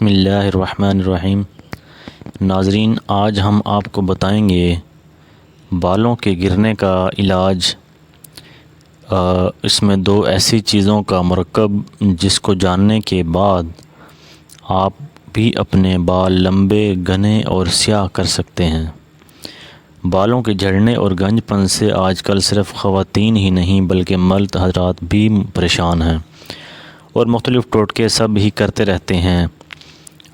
بسم اللہ الرحمن الرحیم۔ ناظرین، آج ہم آپ کو بتائیں گے بالوں کے گرنے کا علاج۔ اس میں دو ایسی چیزوں کا مرکب جس کو جاننے کے بعد آپ بھی اپنے بال لمبے، گھنے اور سیاہ کر سکتے ہیں۔ بالوں کے جھڑنے اور گنج پن سے آج کل صرف خواتین ہی نہیں بلکہ مرد حضرات بھی پریشان ہیں اور مختلف ٹوٹکے سب ہی کرتے رہتے ہیں۔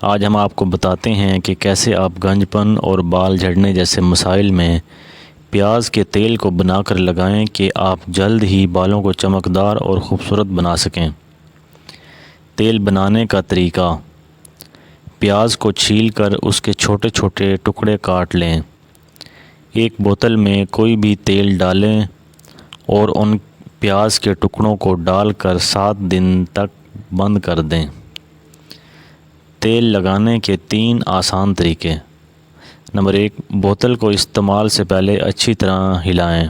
آج ہم آپ کو بتاتے ہیں کہ کیسے آپ گنج پن اور بال جھڑنے جیسے مسائل میں پیاز کے تیل کو بنا کر لگائیں کہ آپ جلد ہی بالوں کو چمکدار اور خوبصورت بنا سکیں۔ تیل بنانے کا طریقہ: پیاز کو چھیل کر اس کے چھوٹے چھوٹے ٹکڑے کاٹ لیں۔ ایک بوتل میں کوئی بھی تیل ڈالیں اور ان پیاز کے ٹکڑوں کو ڈال کر 7 دن تک بند کر دیں۔ تیل لگانے کے 3 آسان طریقے۔ نمبر 1، بوتل کو استعمال سے پہلے اچھی طرح ہلائیں۔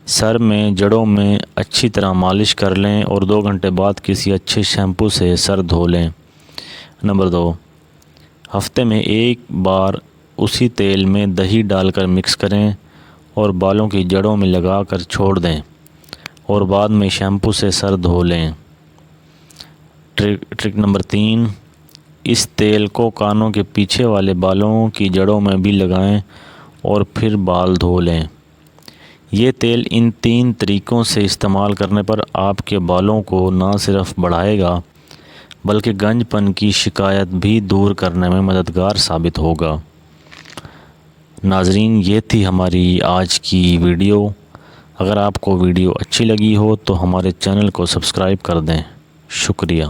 سر میں جڑوں میں اچھی طرح مالش کر لیں اور 2 گھنٹے بعد کسی اچھے شیمپو سے سر دھو لیں۔ نمبر 2، ہفتے میں 1 بار اسی تیل میں دہی ڈال کر مکس کریں اور بالوں کی جڑوں میں لگا کر چھوڑ دیں اور بعد میں شیمپو سے سر دھو لیں۔ ٹرک نمبر 3، اس تیل کو کانوں کے پیچھے والے بالوں کی جڑوں میں بھی لگائیں اور پھر بال دھو لیں۔ یہ تیل ان 3 طریقوں سے استعمال کرنے پر آپ کے بالوں کو نہ صرف بڑھائے گا بلکہ گنج پن کی شکایت بھی دور کرنے میں مددگار ثابت ہوگا۔ ناظرین، یہ تھی ہماری آج کی ویڈیو۔ اگر آپ کو ویڈیو اچھی لگی ہو تو ہمارے چینل کو سبسکرائب کر دیں۔ شکریہ۔